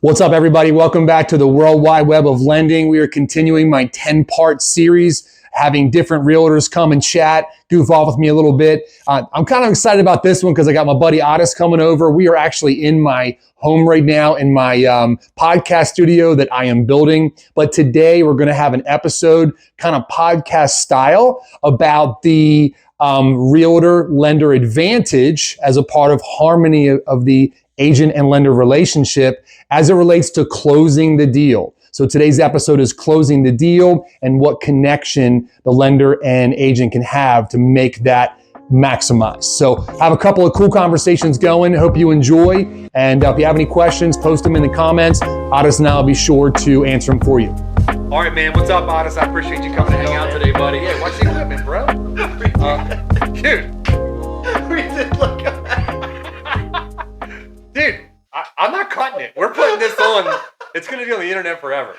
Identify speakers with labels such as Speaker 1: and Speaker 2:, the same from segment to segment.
Speaker 1: What's up, everybody? Welcome back to the World Wide Web of Lending. We are continuing my 10-part series, having different realtors come and chat, goof off with me a little bit. I'm kind of excited about this one because I got my buddy Otis coming over. We are actually in my home right now in my podcast studio that I am building. But today we're going to have an episode, kind of podcast style, about the realtor-lender advantage as a part of harmony of the agent and lender relationship as it relates to closing the deal. So today's episode is closing the deal and what connection the lender and agent can have to make that maximize. So have a couple of cool conversations going. Hope you enjoy. And if you have any questions, post them in the comments. Otis and I will be sure to answer them for you.
Speaker 2: All right, man. What's up, Otis? I appreciate you coming to hang out today, buddy. Yeah, watch the equipment, bro. Dude.
Speaker 3: We did look at
Speaker 2: Dude, I'm not cutting it. We're putting this on. It's going to be on the internet forever.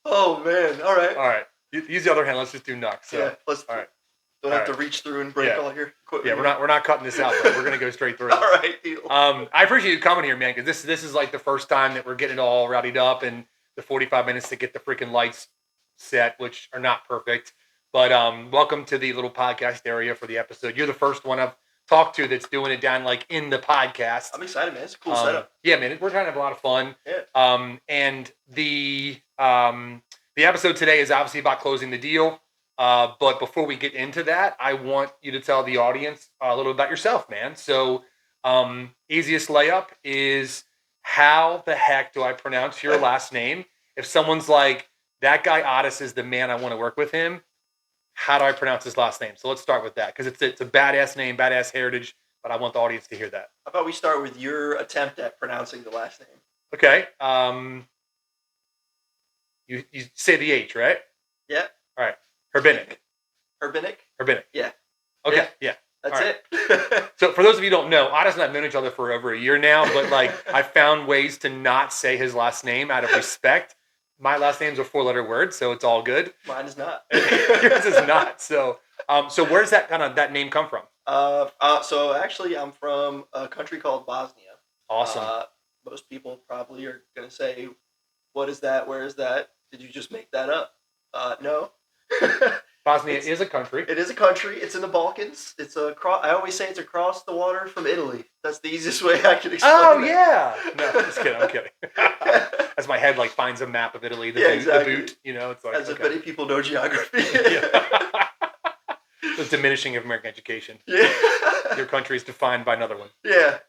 Speaker 3: Oh, man. All right.
Speaker 2: All right. Use the other hand. Let's just do Nux. So.
Speaker 3: Yeah, let's.
Speaker 2: All right.
Speaker 3: Don't have to reach through and break all your equipment.
Speaker 2: Yeah, we're not cutting this out, but we're going to go straight through.
Speaker 3: All right, deal.
Speaker 2: I appreciate you coming here, man, because this is like the first time that we're getting it all rowdied up and the 45 minutes to get the freaking lights set, which are not perfect. But welcome to the little podcast area for the episode. You're the first one I've talked to that's doing it down like in the podcast.
Speaker 3: I'm excited, man. It's a cool setup.
Speaker 2: Yeah, man, we're trying to have a lot of fun.
Speaker 3: Yeah.
Speaker 2: And the episode today is obviously about closing the deal. But before we get into that, I want you to tell the audience a little about yourself, man. So easiest layup is, how the heck do I pronounce your last name? If someone's like, that guy Otis is the man, I want to work with him, how do I pronounce his last name? So let's start with that, because it's a badass name, badass heritage, but I want the audience to hear that.
Speaker 3: How about we start with your attempt at pronouncing the last name?
Speaker 2: Okay. You say the H, right?
Speaker 3: Yeah.
Speaker 2: All right. Herbinic.
Speaker 3: Herbinic? Yeah.
Speaker 2: Okay. Yeah.
Speaker 3: That's
Speaker 2: right.
Speaker 3: it.
Speaker 2: So for those of you who don't know, Otis and I have known each other for over a year now, but like I found ways to not say his last name out of respect. My last name's a 4-letter word, so it's all good.
Speaker 3: Mine is not.
Speaker 2: Yours is not. So where's that name come from?
Speaker 3: So actually, I'm from a country called Bosnia.
Speaker 2: Awesome.
Speaker 3: Most people probably are going to say, what is that? Where is that? Did you just make that up? No.
Speaker 2: Bosnia is a country.
Speaker 3: It is a country. It's in the Balkans. I always say it's across the water from Italy. That's the easiest way I can explain it.
Speaker 2: Oh, yeah. No, just kidding. I'm kidding. As my head finds a map of Italy, the boot, it's like...
Speaker 3: As if many people know geography.
Speaker 2: The diminishing of American education.
Speaker 3: Yeah.
Speaker 2: Your country is defined by another one.
Speaker 3: Yeah.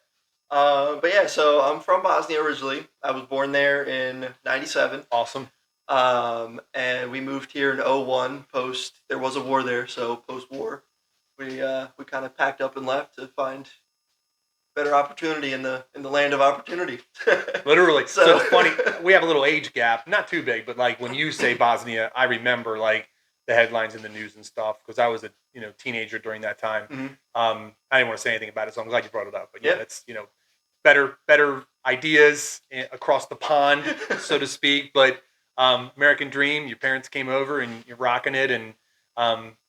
Speaker 3: But yeah, so I'm from Bosnia originally. I was born there in 97.
Speaker 2: Awesome.
Speaker 3: And we moved here in 01 there was a war there, so post-war we kind of packed up and left to find better opportunity in the land of opportunity.
Speaker 2: Literally. So it's funny, we have a little age gap, not too big, but like when you say Bosnia, I remember like the headlines in the news and stuff, because I was a teenager during that time.
Speaker 3: Mm-hmm.
Speaker 2: I didn't want to say anything about it, so I'm glad you brought it up. But yeah, it's better ideas across the pond, so to speak. But American dream, your parents came over and you're rocking it, and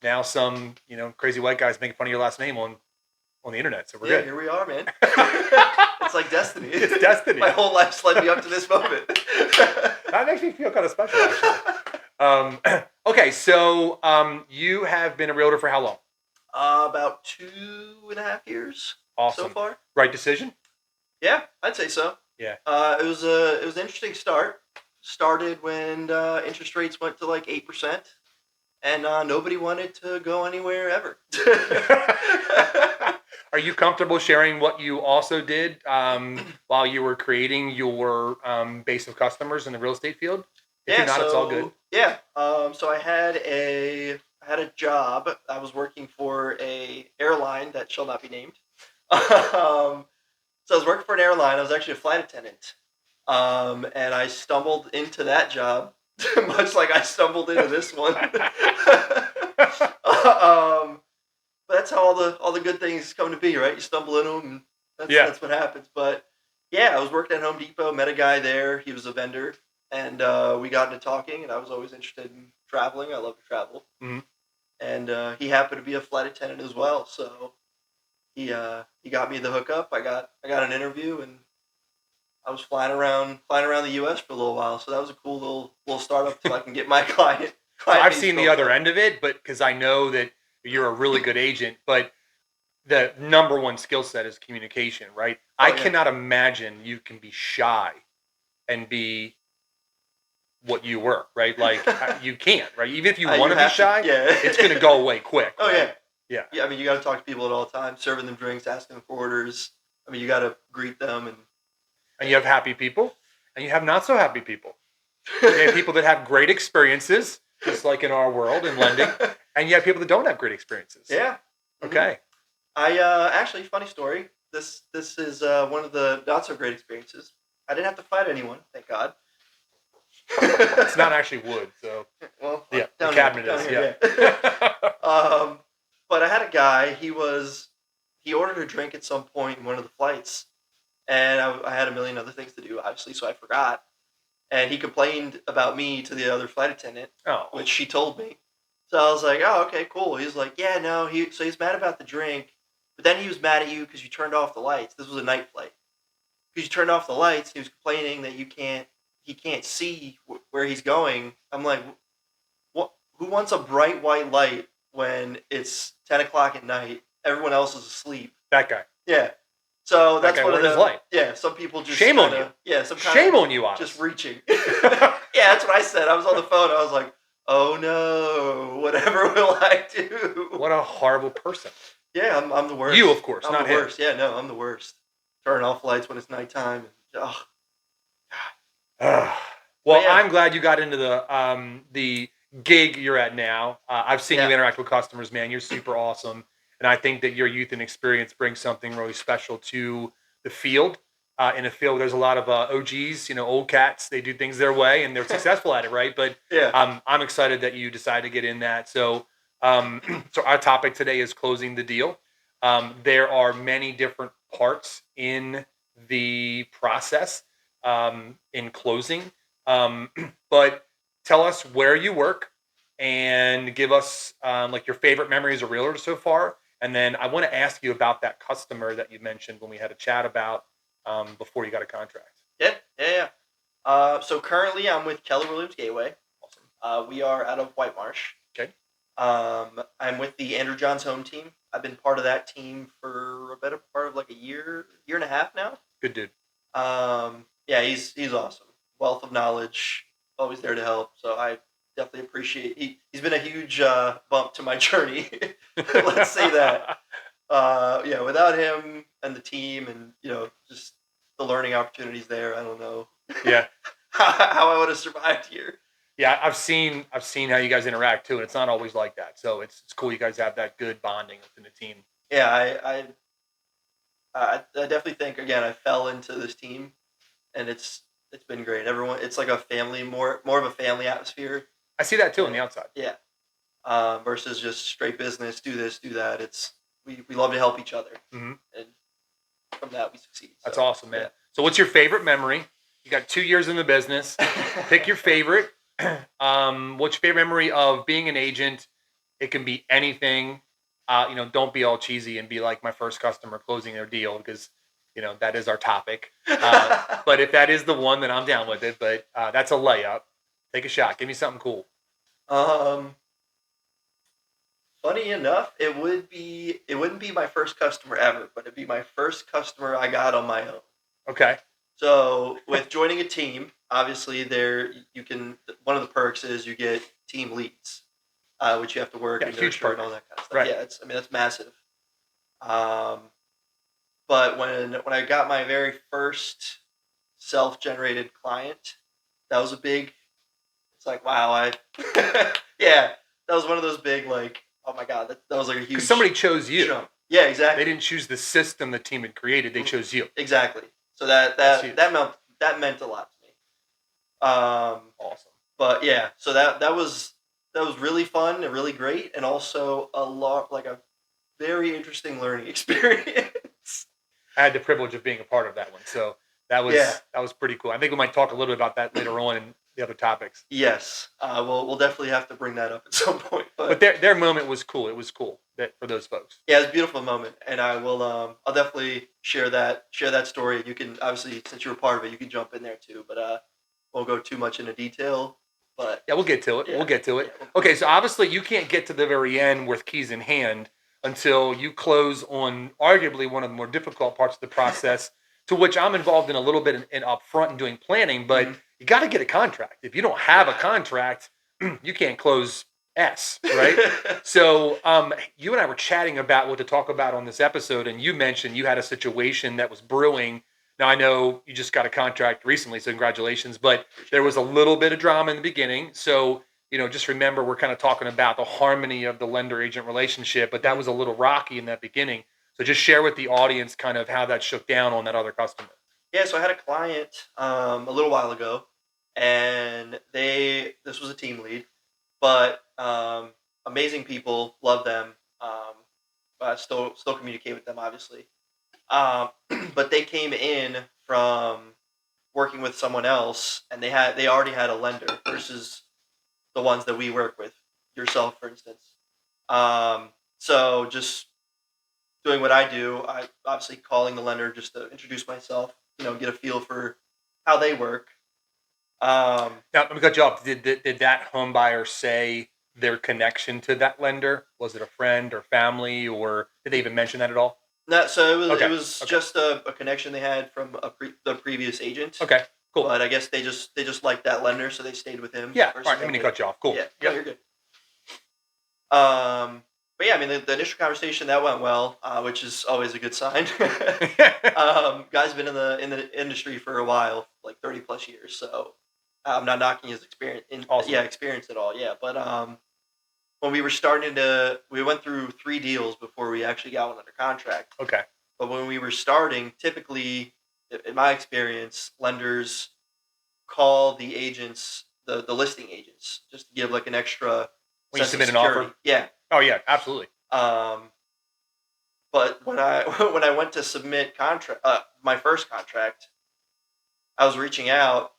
Speaker 2: now some crazy white guys making fun of your last name on the internet, so we're good.
Speaker 3: Here we are, man. It's like destiny.
Speaker 2: It's destiny.
Speaker 3: My whole life's led me up to this moment.
Speaker 2: That makes me feel kind of special, actually. Okay, so you have been a realtor for how long?
Speaker 3: About 2.5 years.
Speaker 2: Awesome.
Speaker 3: So far.
Speaker 2: Right decision?
Speaker 3: Yeah, I'd say so.
Speaker 2: Yeah.
Speaker 3: It was an interesting start. Started when interest rates went to like 8%, and nobody wanted to go anywhere ever.
Speaker 2: Are you comfortable sharing what you also did while you were creating your base of customers in the real estate field? If you're not, it's all good.
Speaker 3: Yeah. So I had a job. I was working for a airline that shall not be named. So I was working for an airline. I was actually a flight attendant. And I stumbled into that job, much like I stumbled into this one. But that's how all the good things come to be, right? You stumble into them, and that's what happens. But yeah, I was working at Home Depot, met a guy there. He was a vendor, and we got into talking. And I was always interested in traveling. I love to travel, and he happened to be a flight attendant as well. So he got me the hookup. I got an interview, and I was flying around the U.S. for a little while, so that was a cool little startup till I can get my client.
Speaker 2: So I've
Speaker 3: base
Speaker 2: seen the
Speaker 3: built
Speaker 2: other
Speaker 3: up.
Speaker 2: end of it, but because I know that you're a really good agent, but the number one skill set is communication, right? I
Speaker 3: yeah.
Speaker 2: cannot imagine you can be shy and be what you were, right? Like you can't, right? Even if you want to be shy, it's going to go away quick.
Speaker 3: Oh
Speaker 2: right?
Speaker 3: yeah. Yeah, I mean, you got to talk to people at all times, serving them drinks, asking them for orders. I mean, you got to greet them,
Speaker 2: and you have happy people, and you have not so happy people. You have people that have great experiences, just like in our world in lending, and you have people that don't have great experiences.
Speaker 3: Yeah.
Speaker 2: Okay.
Speaker 3: I actually, funny story. This is one of the not so great experiences. I didn't have to fight anyone, thank God.
Speaker 2: It's not actually wood, so
Speaker 3: well,
Speaker 2: yeah, the cabinet is.
Speaker 3: Here,
Speaker 2: yeah.
Speaker 3: But I had a guy. He ordered a drink at some point in one of the flights, and I had a million other things to do, obviously, so I forgot. And he complained about me to the other flight attendant, which she told me. So I was like, oh, okay, cool. He's like, yeah, no. So he's mad about the drink, but then he was mad at you because you turned off the lights. This was a night flight. Because you turned off the lights, he was complaining that he can't see where he's going. I'm like, what? Who wants a bright white light when it's 10 o'clock at night? Everyone else is asleep.
Speaker 2: That guy.
Speaker 3: Yeah. So that's one of the
Speaker 2: light.
Speaker 3: Yeah. Some people just
Speaker 2: shame on you.
Speaker 3: Yeah.
Speaker 2: Shame on you, Otis.
Speaker 3: Just reaching. Yeah, that's what I said. I was on the phone. I was like, oh no, whatever will I do?
Speaker 2: What a horrible person.
Speaker 3: Yeah, I'm the worst.
Speaker 2: You, of course,
Speaker 3: I'm
Speaker 2: not
Speaker 3: the
Speaker 2: him.
Speaker 3: worst. Yeah, no, I'm the worst. Turn off lights when it's nighttime. Oh.
Speaker 2: Well, yeah. I'm glad you got into the gig you're at now. I've seen you interact with customers, man. You're super awesome. And I think that your youth and experience brings something really special to the field. In a field, there's a lot of OGs, old cats. They do things their way, and they're successful at it, right? But I'm excited that you decided to get in that. So, so our topic today is closing the deal. There are many different parts in the process in closing. But tell us where you work and give us like your favorite memories of realtors so far. And then I want to ask you about that customer that you mentioned when we had a chat about before you got a contract.
Speaker 3: Yeah. So currently I'm with Keller Williams Gateway. Awesome. We are out of White Marsh.
Speaker 2: Okay.
Speaker 3: I'm with the Andrew Johns home team. I've been part of that team for a better part of like a year and a half now.
Speaker 2: Good dude.
Speaker 3: Yeah, he's awesome. Wealth of knowledge, always there to help. So I definitely appreciate. He's been a huge bump to my journey. Let's say that. Yeah, without him and the team, and just the learning opportunities there, I don't know.
Speaker 2: Yeah.
Speaker 3: how I would have survived here.
Speaker 2: Yeah, I've seen how you guys interact too, and it's not always like that. So it's cool you guys have that good bonding within the team.
Speaker 3: Yeah, I definitely think again I fell into this team, and it's been great. Everyone, it's like a family, more of a family atmosphere.
Speaker 2: I see that too on the outside.
Speaker 3: Yeah. Versus just straight business, do this, do that. It's we love to help each other, and from that we succeed. So,
Speaker 2: that's awesome, man. Yeah. So what's your favorite memory? You got 2 years in the business. Pick your favorite. What's your favorite memory of being an agent? It can be anything. Don't be all cheesy and be like my first customer closing their deal, because that is our topic. But if that is the one, then I'm down with it. But that's a layup. Take a shot. Give me something cool.
Speaker 3: Funny enough, it wouldn't be my first customer ever, but it'd be my first customer I got on my own.
Speaker 2: Okay.
Speaker 3: So with joining a team, obviously one of the perks is you get team leads, which you have to work and
Speaker 2: huge part
Speaker 3: and all that kind of stuff.
Speaker 2: Right.
Speaker 3: Yeah, that's massive. But when I got my very first self-generated client, that was a big. It's like, wow, yeah, that was one of those big, like, oh my God, that was like a huge.
Speaker 2: Because somebody chose you.
Speaker 3: Jump. Yeah, exactly.
Speaker 2: They didn't choose the system the team had created; they chose you.
Speaker 3: Exactly. So that meant a lot to me.
Speaker 2: Awesome.
Speaker 3: But yeah, so that was really fun and really great, and also a very interesting learning experience.
Speaker 2: I had the privilege of being a part of that one, so that was pretty cool. I think we might talk a little bit about that later on, and the other topics.
Speaker 3: Yes, we'll definitely have to bring that up at some point.
Speaker 2: But their moment was cool. It was cool for those folks.
Speaker 3: Yeah, it's a beautiful moment, and I will. I'll definitely share that story. You can obviously, since you were part of it, you can jump in there too. But won't go too much into detail. But
Speaker 2: yeah, we'll get to it.
Speaker 3: Yeah.
Speaker 2: We'll get to it.
Speaker 3: Yeah,
Speaker 2: okay, so obviously you can't get to the very end with keys in hand until you close on arguably one of the more difficult parts of the process, to which I'm involved in a little bit in upfront and doing planning. But you got to get a contract. If you don't have a contract, you can't close S, right? So you and I were chatting about what to talk about on this episode, and you mentioned you had a situation that was brewing. Now, I know you just got a contract recently, so congratulations, but there was a little bit of drama in the beginning. So, just remember, we're kind of talking about the harmony of the lender-agent relationship, but that was a little rocky in that beginning. So just share with the audience kind of how that shook down on that other customer.
Speaker 3: Yeah, so I had a client a little while ago, and this was a team lead, but amazing people, love them, but still communicate with them, obviously. But they came in from working with someone else, and they already had a lender versus the ones that we work with, yourself, for instance. So just doing what I do, I obviously calling the lender just to introduce myself, get a feel for how they work.
Speaker 2: Now, let me cut you off. Did that home buyer say their connection to that lender? Was it a friend or family, or did they even mention that at all?
Speaker 3: No, so it was just a connection they had from the previous agent.
Speaker 2: Okay, cool.
Speaker 3: But I guess they just liked that lender, so they stayed with him.
Speaker 2: Yeah, all right. I'm going to cut you off. Cool.
Speaker 3: Yeah, you're good. But yeah, I mean, the initial conversation that went well, which is always a good sign. Guy's been in the industry for a while, like 30 plus years. So I'm not knocking his experience.
Speaker 2: Awesome.
Speaker 3: Yeah, experience at all. Yeah, but when we were we went through 3 deals before we actually got one under contract.
Speaker 2: Okay.
Speaker 3: But when we were starting, typically, in my experience, lenders call the agents, the listing agents, just to give like an extra.
Speaker 2: When you submit an offer?
Speaker 3: Yeah.
Speaker 2: Oh yeah, absolutely.
Speaker 3: But when I went to submit my first contract, I was reaching out,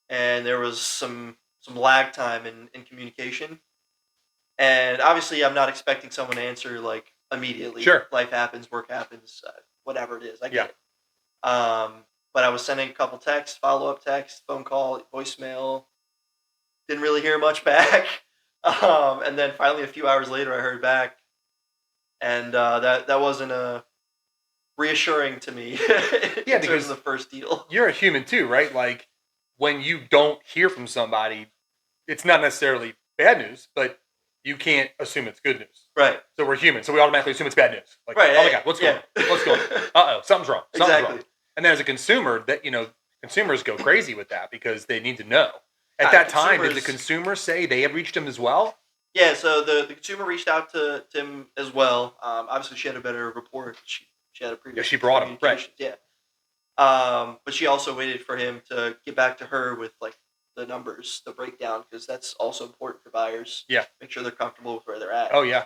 Speaker 3: and there was some lag time in communication. And obviously, I'm not expecting someone to answer like immediately.
Speaker 2: Sure.
Speaker 3: Life happens, work happens, whatever it is. I get it. But I was sending a couple texts, follow-up texts, phone call, voicemail. Didn't really hear much back. And then finally, a few hours later, I heard back, and that wasn't reassuring to me.
Speaker 2: Yeah,
Speaker 3: in terms of the first deal.
Speaker 2: You're a human too, right? Like when you don't hear from somebody, it's not necessarily bad news, but you can't assume it's good news.
Speaker 3: Right.
Speaker 2: So we're human, so we automatically assume it's bad news. Like,
Speaker 3: right.
Speaker 2: Oh my God, what's going on? What's going on? Uh-oh, something's wrong.
Speaker 3: Exactly.
Speaker 2: Wrong. And then as a consumer, consumers go crazy with that because they need to know. At that time, did the consumer say they had reached him as well?
Speaker 3: Yeah, so the consumer reached out to him as well. Obviously, she had a better rapport. She had a previous.
Speaker 2: Yeah, she brought him. Right.
Speaker 3: Yeah. But she also waited for him to get back to her with like the numbers, the breakdown, because that's also important for buyers.
Speaker 2: Yeah.
Speaker 3: Make sure they're comfortable with where they're at.
Speaker 2: Oh yeah.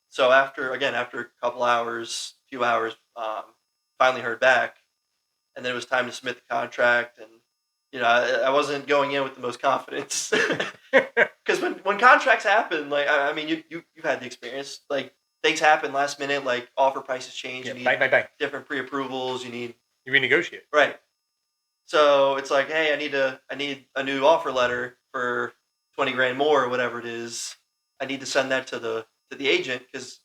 Speaker 3: So after a couple hours, few hours, finally heard back, and then it was time to submit the contract, and I wasn't going in with the most confidence, because when contracts happen, like I mean, you've had the experience, like things happen last minute, like offer prices change,
Speaker 2: Yeah,
Speaker 3: you need
Speaker 2: bang.
Speaker 3: different pre-approvals, you
Speaker 2: renegotiate.
Speaker 3: Right. So it's like, hey, I need a new offer letter for $20,000 more or whatever it is. I need to send that to the agent, because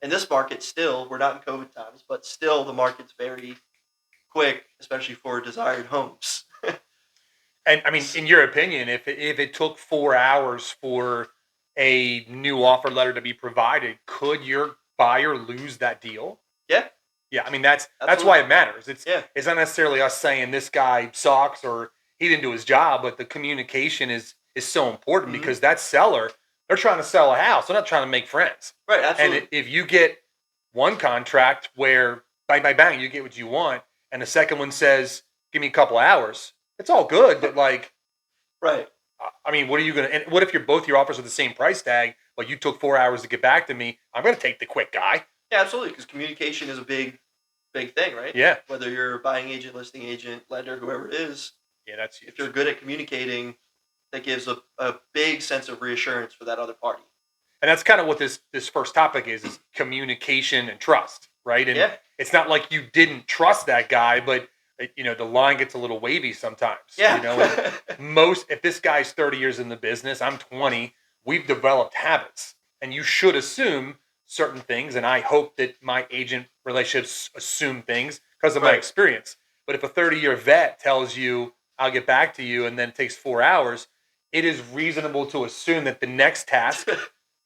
Speaker 3: in this market still, we're not in COVID times, but still the market's very quick, especially for desired homes.
Speaker 2: And I mean, in your opinion, if it took 4 hours for a new offer letter to be provided, could your buyer lose that deal?
Speaker 3: Yeah.
Speaker 2: Yeah, I mean that's why it matters. It's not necessarily us saying this guy sucks or he didn't do his job, but the communication is so important, because that seller, they're trying to sell a house. They're not trying to make friends.
Speaker 3: Right, absolutely.
Speaker 2: And if you get one contract where bang, you get what you want, and the second one says, give me a couple hours, it's all good, but like,
Speaker 3: right.
Speaker 2: I mean, what are you going to, and what if both your offers are the same price tag, but you took 4 hours to get back to me? I'm going to take the quick guy.
Speaker 3: Yeah, absolutely, because communication is a big thing, right?
Speaker 2: Yeah.
Speaker 3: Whether you're a buying agent, listing agent, lender, whoever it is,
Speaker 2: Yeah, that's huge.
Speaker 3: If you're good at communicating, that gives a big sense of reassurance for that other party.
Speaker 2: And that's kind of what this first topic is communication and trust, right? And it's not like you didn't trust that guy, but the line gets a little wavy sometimes.
Speaker 3: Yeah.
Speaker 2: If this guy's 30 years in the business, I'm 20, we've developed habits, and you should assume certain things. And I hope that my agent relationships assume things because of my experience. But if a 30-year vet tells you, I'll get back to you, and then it takes 4 hours, it is reasonable to assume that the next task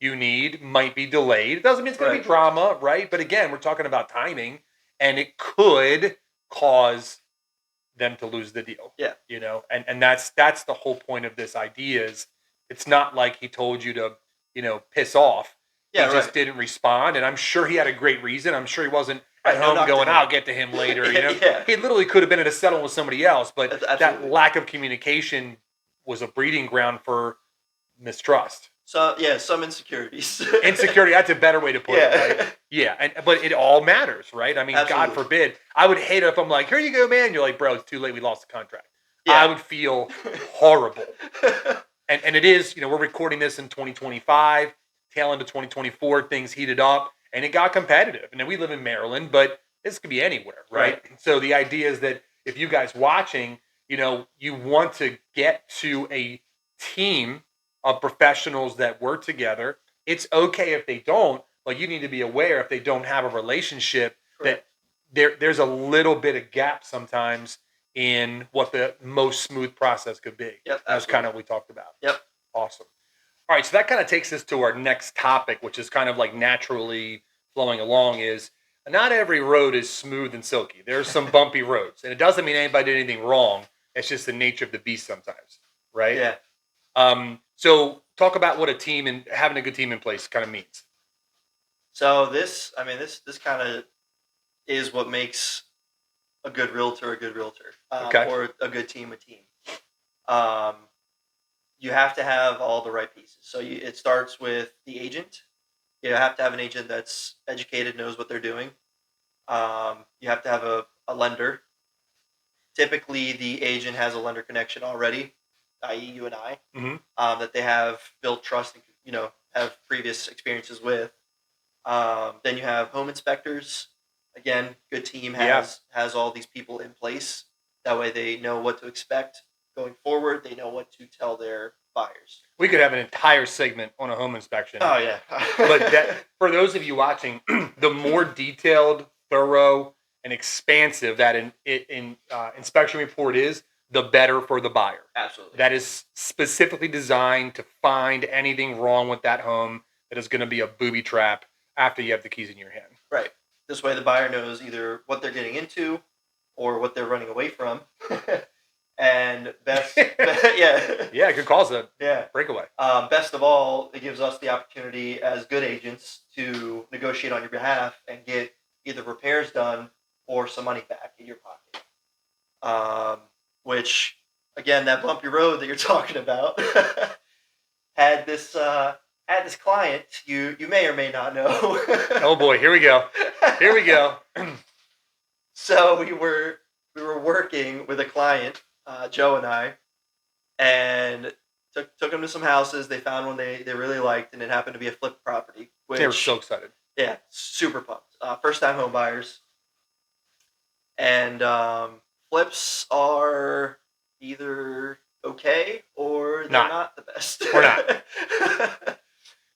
Speaker 2: you need might be delayed. It doesn't mean it's going to be drama, right? But again, we're talking about timing, and it could cause them to lose the deal.
Speaker 3: Yeah.
Speaker 2: And that's the whole point of this idea is it's not like he told you to, piss off.
Speaker 3: Yeah,
Speaker 2: he just didn't respond. And I'm sure he had a great reason. I'm sure he wasn't at
Speaker 3: no
Speaker 2: home going, I'll get to him later. He literally could have been at a settlement with somebody else, but that lack of communication was a breeding ground for mistrust.
Speaker 3: So some insecurities.
Speaker 2: Insecurity, that's a better way to put it, right? Yeah, but it all matters, right? I mean, God forbid. I would hate it if I'm like, here you go, man. You're like, bro, it's too late. We lost the contract. Yeah. I would feel horrible. And it is, we're recording this in 2025, tail end of 2024, things heated up, and it got competitive. And then we live in Maryland, but this could be anywhere, right? So the idea is that if you guys watching, you want to get to a team of professionals that work together. It's okay if they don't, but you need to be aware if they don't have a relationship that there's a little bit of gap sometimes in what the most smooth process could be.
Speaker 3: Yep,
Speaker 2: that's kind of what we talked about.
Speaker 3: Yep.
Speaker 2: Awesome. All right, so that kind of takes us to our next topic, which is kind of like naturally flowing along is not every road is smooth and silky. There's some bumpy roads, and it doesn't mean anybody did anything wrong. It's just the nature of the beast sometimes, right?
Speaker 3: Yeah.
Speaker 2: So talk about what a team and having a good team in place kind of means.
Speaker 3: So this kind of is what makes a good realtor a good realtor, or a good team a team. You have to have all the right pieces. So it starts with the agent. You have to have an agent that's educated, knows what they're doing. You have to have a lender. Typically, the agent has a lender connection already, i.e. you and I, that they have built trust and, have previous experiences with. Then you have home inspectors. Again, good team has all these people in place. That way they know what to expect going forward. They know what to tell their buyers.
Speaker 2: We could have an entire segment on a home inspection.
Speaker 3: Oh, yeah.
Speaker 2: But for those of you watching, the more detailed, thorough, and expansive that inspection report is, the better for the buyer.
Speaker 3: Absolutely.
Speaker 2: That is specifically designed to find anything wrong with that home that is going to be a booby trap after you have the keys in your hand.
Speaker 3: Right. This way the buyer knows either what they're getting into or what they're running away from. And best,
Speaker 2: it could cause a breakaway.
Speaker 3: Best of all, it gives us the opportunity as good agents to negotiate on your behalf and get either repairs done or some money back in your pocket. Which, again, that bumpy road that you're talking about had this client you may or may not know.
Speaker 2: Oh boy, here we go.
Speaker 3: So we were working with a client, Joe and I, and took them to some houses. They found one they really liked, and it happened to be a flip property.
Speaker 2: They were so excited.
Speaker 3: Yeah, super pumped. First time home buyers. And flips are either okay or they're not the best.
Speaker 2: Or not.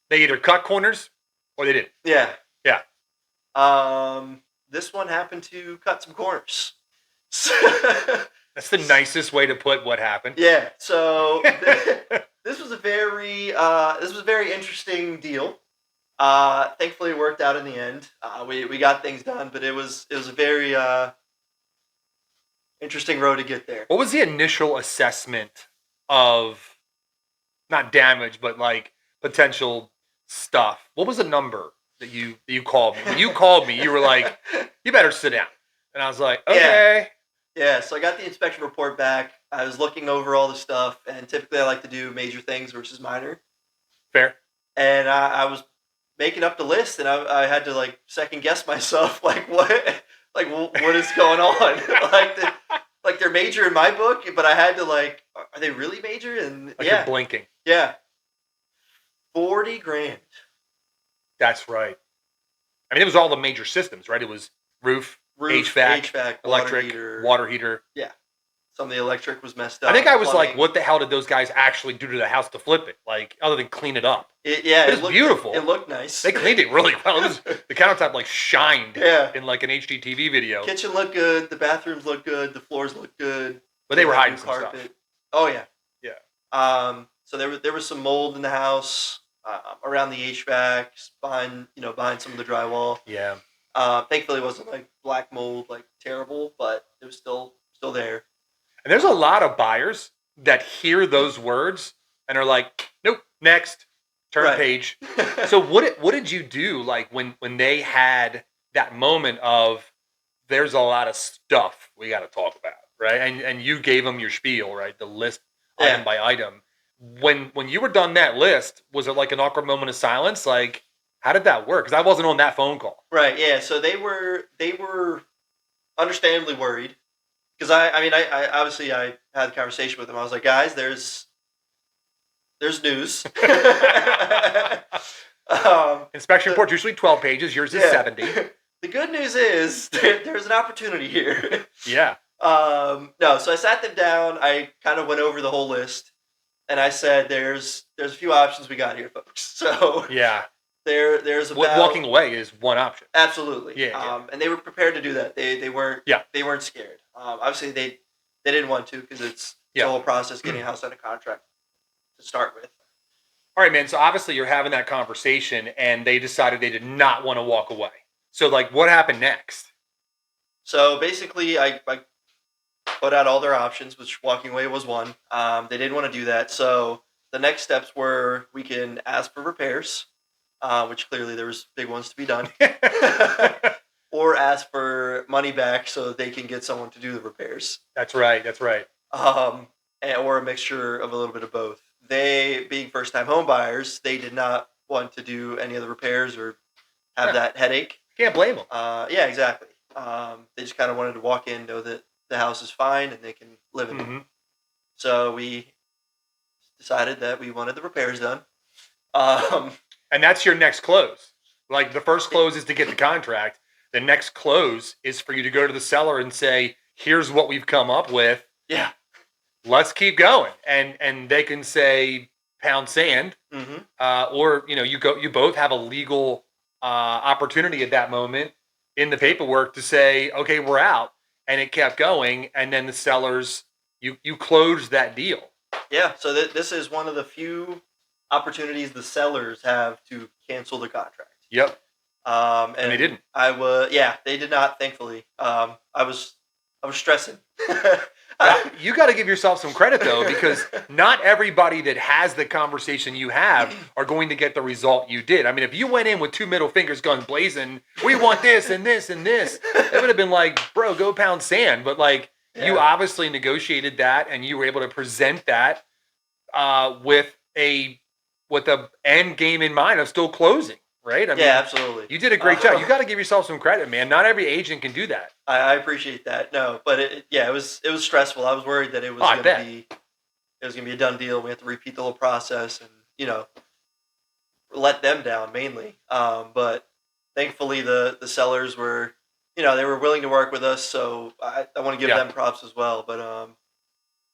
Speaker 2: They either cut corners or they didn't.
Speaker 3: Yeah.
Speaker 2: Yeah.
Speaker 3: This one happened to cut some corners.
Speaker 2: That's the nicest way to put what happened.
Speaker 3: Yeah. So this was a very interesting deal. Thankfully, it worked out in the end. We got things done, but it was a very interesting road to get there.
Speaker 2: What was the initial assessment of not damage, but like potential stuff? What was the number that you called me? When you called me, you were like, "You better sit down," and I was like, "Okay."
Speaker 3: Yeah. So I got the inspection report back. I was looking over all the stuff, and typically I like to do major things versus minor.
Speaker 2: Fair.
Speaker 3: And I was making up the list, and I had to second guess myself, what is going on? like they're major in my book, but I had to like, are they really major? And
Speaker 2: Like you're blinking.
Speaker 3: Yeah. 40 grand.
Speaker 2: That's right. I mean, it was all the major systems, right? It was roof, HVAC, electric, water heater.
Speaker 3: Yeah. Some of the electric was messed up.
Speaker 2: I think I was plumbing. Like, what the hell did those guys actually do to the house to flip it? Like, other than clean it up.
Speaker 3: It
Speaker 2: was beautiful.
Speaker 3: It looked nice.
Speaker 2: They cleaned it really well. It was, the countertop like shined in like an HGTV video.
Speaker 3: Kitchen looked good. The bathrooms looked good. The floors looked good.
Speaker 2: But they were hiding some stuff.
Speaker 3: Oh yeah.
Speaker 2: Yeah.
Speaker 3: So there was some mold in the house, around the HVAC, behind some of the drywall.
Speaker 2: Yeah.
Speaker 3: Thankfully it wasn't like black mold, like terrible, but it was still there.
Speaker 2: And there's a lot of buyers that hear those words and are like, nope, next, turn page. So what did you do like when they had that moment of there's a lot of stuff we got to talk about, right? And you gave them your spiel, right? The list item by item. When you were done that list, was it like an awkward moment of silence? Like, how did that work? Because I wasn't on that phone call.
Speaker 3: Right. Yeah. So they were understandably worried. Because I obviously I had a conversation with them. I was like, guys, there's news.
Speaker 2: Inspection report usually 12 pages. Yours is 70.
Speaker 3: The good news is there's an opportunity here.
Speaker 2: Yeah.
Speaker 3: No, so I sat them down. I kind of went over the whole list, and I said, "There's a few options we got here, folks." So
Speaker 2: yeah.
Speaker 3: There's about
Speaker 2: walking away is one option.
Speaker 3: Absolutely.
Speaker 2: Yeah.
Speaker 3: And they were prepared to do that. They weren't.
Speaker 2: Yeah.
Speaker 3: They weren't scared. Obviously they didn't want to because it's the whole process getting a house under contract to start with.
Speaker 2: All right, man. So obviously you're having that conversation, and they decided they did not want to walk away. So like, what happened next?
Speaker 3: So basically, I put out all their options, which walking away was one. They didn't want to do that. So the next steps were we can ask for repairs. Which clearly there was big ones to be done, or ask for money back so that they can get someone to do the repairs.
Speaker 2: That's right.
Speaker 3: Or a mixture of a little bit of both. They, being first-time home buyers, they did not want to do any of the repairs or have that headache.
Speaker 2: Can't blame them.
Speaker 3: Yeah, exactly. They just kind of wanted to walk in, know that the house is fine, and they can live in it. So we decided that we wanted the repairs done.
Speaker 2: And that's your next close. Like the first close is to get the contract. The next close is for you to go to the seller and say, here's what we've come up with.
Speaker 3: Yeah.
Speaker 2: Let's keep going. And they can say pound sand. Or, you both have a legal opportunity at that moment in the paperwork to say, okay, we're out. And it kept going. And then the sellers, you closed that deal.
Speaker 3: Yeah. So this is one of the few opportunities the sellers have to cancel the contract.
Speaker 2: Yep.
Speaker 3: And
Speaker 2: they didn't.
Speaker 3: They did not, thankfully. I was stressing.
Speaker 2: You got to give yourself some credit though, because not everybody that has the conversation you have are going to get the result you did. I mean, if you went in with two middle fingers guns blazing, we want this and this and this, it would have been like, bro, go pound sand. But like, you obviously negotiated that and you were able to present that with a end game in mind of still closing, right? I mean,
Speaker 3: absolutely.
Speaker 2: You did a great job. You got to give yourself some credit, man. Not every agent can do that.
Speaker 3: I appreciate that. No, but it was stressful. I was worried that it was going to be a done deal. We had to repeat the whole process and let them down mainly. But thankfully the sellers were they were willing to work with us. So I want to give them props as well. But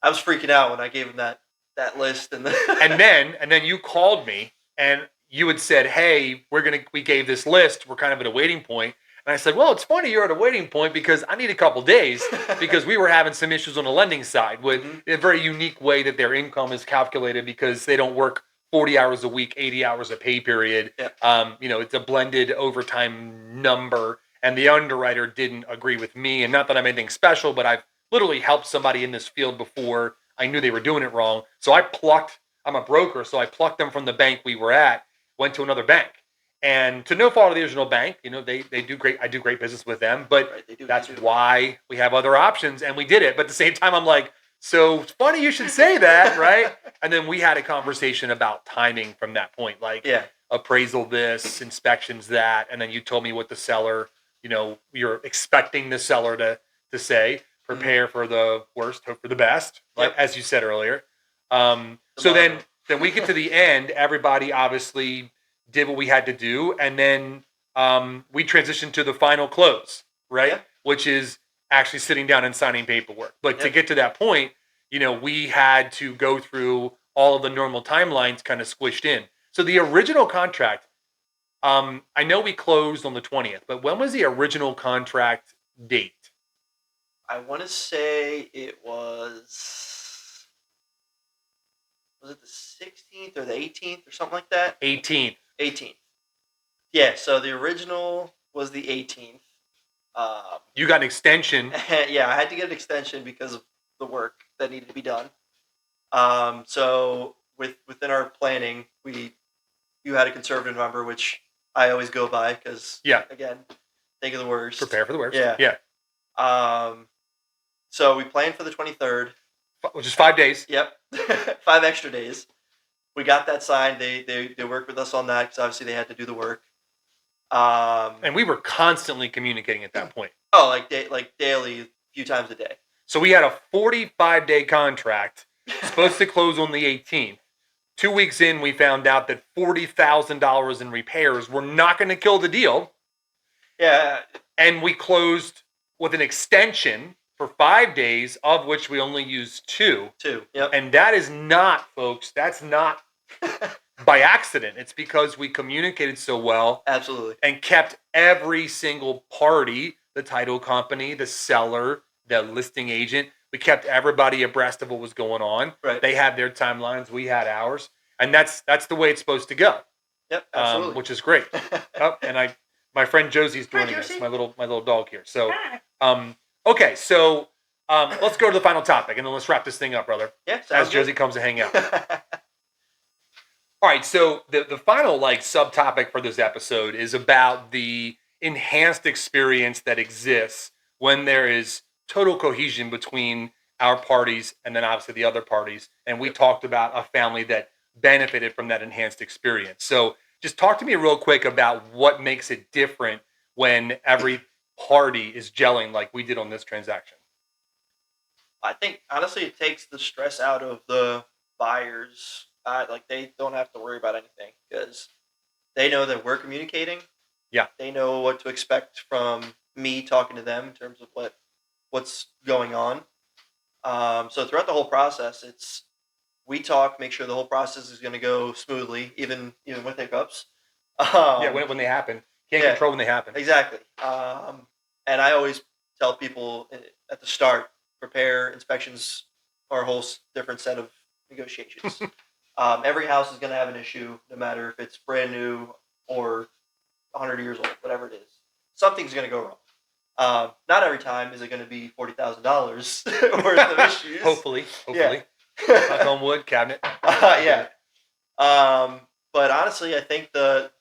Speaker 3: I was freaking out when I gave them that list and
Speaker 2: then you called me and you had said, hey, we gave this list, we're kind of at a waiting point. And I said, well, it's funny you're at a waiting point because I need a couple days because we were having some issues on the lending side with a very unique way that their income is calculated because they don't work 40 hours a week, 80 hours a pay period. It's a blended overtime number and the underwriter didn't agree with me. And not that I'm anything special, but I've literally helped somebody in this field before. I knew they were doing it wrong. So I'm a broker, so I plucked them from the bank we were at, went to another bank. And to no fault of the original bank, they do great. I do great business with them, but that's why we have other options and we did it. But at the same time, I'm like, so it's funny you should say that, right? And then we had a conversation about timing from that point, like appraisal this, inspections that, and then you told me what the seller, you're expecting the seller to say. prepare for the worst, hope for the best, like as you said earlier. So
Speaker 3: motto.
Speaker 2: then we get to the end. Everybody obviously did what we had to do, and then we transitioned to the final close, right?
Speaker 3: Yeah.
Speaker 2: Which is actually sitting down and signing paperwork. But to
Speaker 3: Yep.
Speaker 2: get to that point, we had to go through all of the normal timelines kind of squished in. So the original contract, I know we closed on the 20th, but when was the original contract date?
Speaker 3: I want to say it was it the 16th or the 18th or something like that?
Speaker 2: 18th.
Speaker 3: 18th. Yeah, so the original was the 18th.
Speaker 2: You got an extension.
Speaker 3: Yeah, I had to get an extension because of the work that needed to be done. So within our planning, you had a conservative number, which I always go by because, again, think of the worst.
Speaker 2: Prepare for the worst.
Speaker 3: Yeah.
Speaker 2: Yeah.
Speaker 3: So we planned for the 23rd.
Speaker 2: Which is 5 days.
Speaker 3: Yep. 5 extra days. We got that signed. They worked with us on that because obviously they had to do the work.
Speaker 2: And we were constantly communicating at that point.
Speaker 3: Oh, like daily, a few times a day.
Speaker 2: So we had a 45-day contract, supposed to close on the 18th. 2 weeks in, we found out that $40,000 in repairs were not going to kill the deal.
Speaker 3: Yeah.
Speaker 2: And we closed with an extension for 5 days, of which we only used 2.
Speaker 3: 2, yep.
Speaker 2: And that is not, folks, that's not by accident. It's because we communicated so well.
Speaker 3: Absolutely.
Speaker 2: And kept every single party, the title company, the seller, the listing agent, we kept everybody abreast of what was going on.
Speaker 3: Right.
Speaker 2: They had their timelines, we had ours. And that's the way it's supposed to go.
Speaker 3: Yep, absolutely.
Speaker 2: Which is great. And my friend Josie's joining us, my little dog here. So okay, so let's go to the final topic and then let's wrap this thing up, brother.
Speaker 3: Yeah,
Speaker 2: as Josie comes to hang out. All right, so the final subtopic for this episode is about the enhanced experience that exists when there is total cohesion between our parties and then obviously the other parties. And we talked about a family that benefited from that enhanced experience. So just talk to me real quick about what makes it different when every party is gelling like we did on this transaction.
Speaker 3: I think honestly it takes the stress out of the buyers. They don't have to worry about anything because they know that we're communicating.
Speaker 2: Yeah.
Speaker 3: They know what to expect from me talking to them in terms of what's going on. So throughout the whole process, we talk, make sure the whole process is going to go smoothly, even with hiccups.
Speaker 2: When they happen. Can't control when they happen.
Speaker 3: Exactly. And I always tell people at the start, prepare inspections are a whole different set of negotiations. Every house is going to have an issue, no matter if it's brand new or 100 years old, whatever it is. Something's going to go wrong. Not every time is it going to be $40,000 worth of issues.
Speaker 2: Hopefully.
Speaker 3: Yeah.
Speaker 2: Knock on wood, cabinet.
Speaker 3: Yeah. But honestly, I think the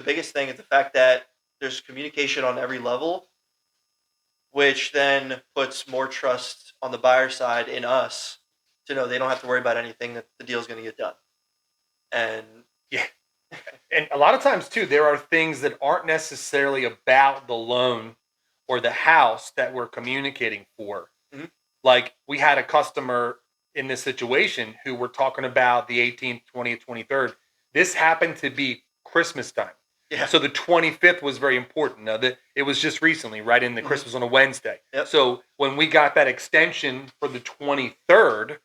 Speaker 3: biggest thing is the fact that there's communication on every level, which then puts more trust on the buyer side in us to know they don't have to worry about anything, that the deal's going to get done. And
Speaker 2: yeah. And a lot of times too, there are things that aren't necessarily about the loan or the house that we're communicating for.
Speaker 3: Mm-hmm.
Speaker 2: Like we had a customer in this situation who were talking about the 18th, 20th, 23rd. This happened to be Christmas time.
Speaker 3: Yeah.
Speaker 2: So the 25th was very important. Now it was just recently, right? In the Christmas on a Wednesday.
Speaker 3: Yep.
Speaker 2: So when we got that extension for the 23rd,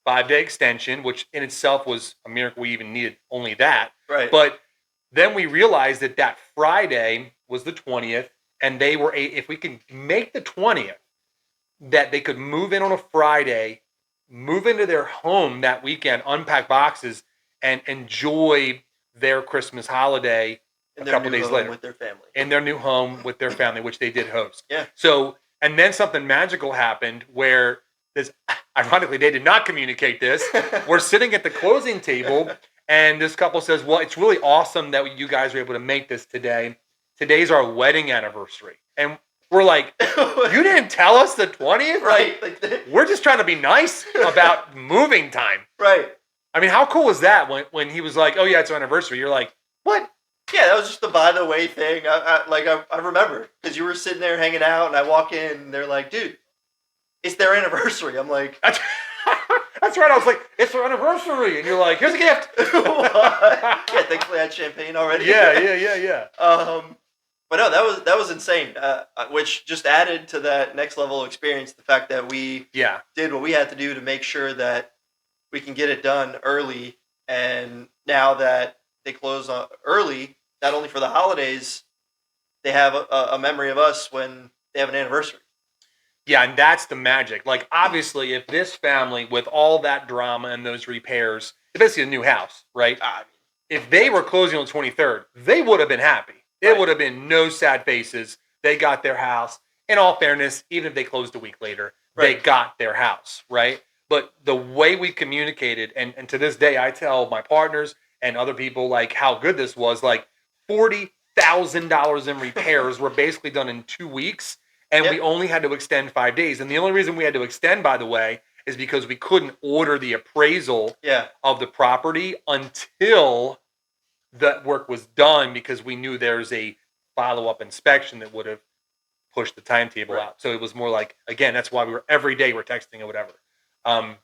Speaker 2: 5-day extension, which in itself was a miracle we even needed only that.
Speaker 3: Right.
Speaker 2: But then we realized that Friday was the 20th, and they were, if we could make the 20th, that they could move in on a Friday, move into their home that weekend, unpack boxes, and enjoy their Christmas holiday a couple days later.
Speaker 3: With their family.
Speaker 2: In their new home with their family, which they did host.
Speaker 3: Yeah.
Speaker 2: So, and then something magical happened where ironically, they did not communicate this. We're sitting at the closing table, and this couple says, well, it's really awesome that you guys were able to make this today. Today's our wedding anniversary. And we're like, you didn't tell us the 20th?
Speaker 3: Right.
Speaker 2: We're just trying to be nice about moving time.
Speaker 3: Right.
Speaker 2: I mean, how cool was that when he was like, oh, yeah, it's our anniversary? You're like, what?
Speaker 3: Yeah, that was just the by the way thing. I remember because you were sitting there hanging out, and I walk in, and they're like, dude, it's their anniversary. I'm like,
Speaker 2: That's right. I was like, it's their anniversary, and you're like, here's a gift.
Speaker 3: yeah, thankfully I had champagne already.
Speaker 2: Yeah.
Speaker 3: But no, that was insane. Which just added to that next level of experience the fact that we did what we had to do to make sure that we can get it done early. And now that they close early, not only for the holidays, they have a memory of us when they have an anniversary.
Speaker 2: Yeah, and that's the magic. Like, obviously, if this family, with all that drama and those repairs, it's basically a new house, right? If they were closing on the 23rd, they would have been happy. There would have been no sad faces. They got their house. In all fairness, even if they closed a week later, they got their house, right? But the way we communicated, and to this day, I tell my partners and other people, like, how good this was. Like, $40,000 in repairs were basically done in 2 weeks, and we only had to extend 5 days. And the only reason we had to extend, by the way, is because we couldn't order the appraisal of the property until that work was done, because we knew there's a follow-up inspection that would have pushed the timetable out. So it was more like, again, that's why every day we're texting or whatever. I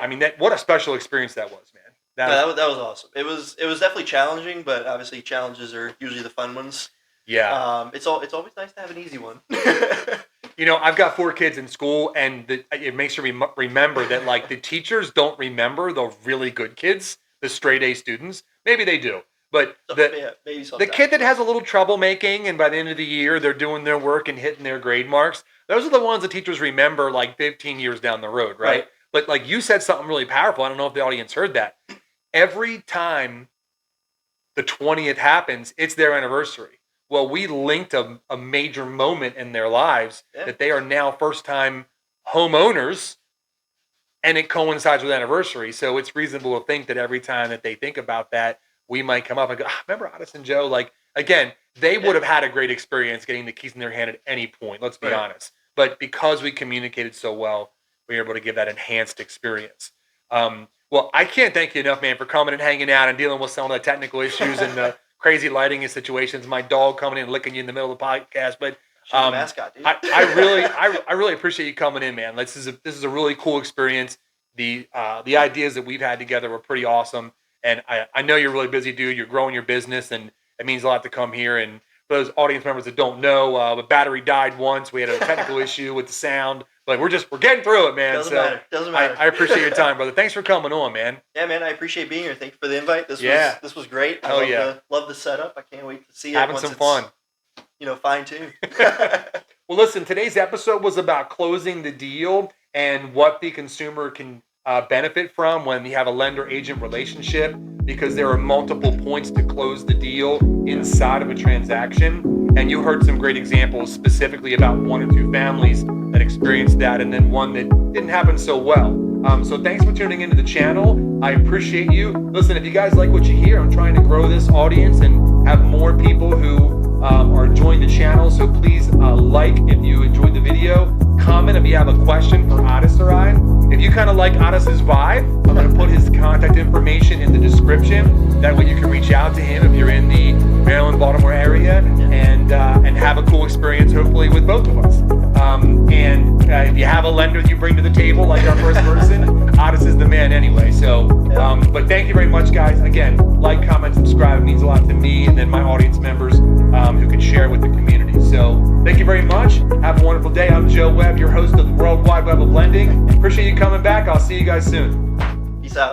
Speaker 2: mean, what a special experience that was, man.
Speaker 3: That was awesome. It was definitely challenging, but obviously challenges are usually the fun ones.
Speaker 2: Yeah.
Speaker 3: It's always nice to have an easy one.
Speaker 2: You know, I've got 4 kids in school, and it makes you remember that, like, the teachers don't remember the really good kids, the straight A students. Maybe they do, but the kid that has a little trouble making, and by the end of the year they're doing their work and hitting their grade marks, those are the ones the teachers remember like 15 years down the road, right? But like you said something really powerful. I don't know if the audience heard that. Every time the 20th happens, it's their anniversary. Well, we linked a major moment in their lives that they are now first-time homeowners, and it coincides with anniversary. So it's reasonable to think that every time that they think about that, we might come up and go, remember Otis and Joe? Like, again, they would have had a great experience getting the keys in their hand at any point, let's be honest. But because we communicated so well, we were able to give that enhanced experience. Well, I can't thank you enough, man, for coming and hanging out and dealing with some of the technical issues and the crazy lighting and situations. My dog coming in and licking you in the middle of the podcast. But
Speaker 3: mascot, dude.
Speaker 2: I really appreciate you coming in, man. This is a really cool experience. The ideas that we've had together were pretty awesome, and I know you're really busy, dude. You're growing your business, and it means a lot to come here. And for those audience members that don't know, the battery died once. We had a technical issue with the sound, but we're getting through it, man.
Speaker 3: Doesn't matter.
Speaker 2: I appreciate your time, brother. Thanks for coming on, man.
Speaker 3: Yeah, man. I apprate being here. Thank you for the invite. This was great. I love the setup. I can't wait to see it.
Speaker 2: Having some fun.
Speaker 3: Fine-tuned.
Speaker 2: Well, listen, today's episode was about closing the deal and what the consumer can benefit from when you have a lender-agent relationship, because there are multiple points to close the deal inside of a transaction. And you heard some great examples specifically about 1 or 2 families that experienced that, and then one that didn't happen so well. So thanks for tuning into the channel. I appreciate you. Listen, if you guys like what you hear, I'm trying to grow this audience and have more people who are enjoying the channel. So please like if you enjoyed the video. Comment if you have a question for Otis or I. If you kind of like Otis's vibe, I'm going to put his contact information in the description. That way you can reach out to him if you're in the Maryland, Baltimore area, and have a cool experience, hopefully, with both of us. If you have a lender that you bring to the table, like our first person, Otis is the man anyway. So, but thank you very much, guys. Again, like, comment, subscribe. It means a lot to me and then my audience members who can share with the community. So thank you very much. Have a wonderful day. I'm Joe Webb, your host of the World Wide Web of Lending. Appreciate you coming back. I'll see you guys soon.
Speaker 3: Peace out.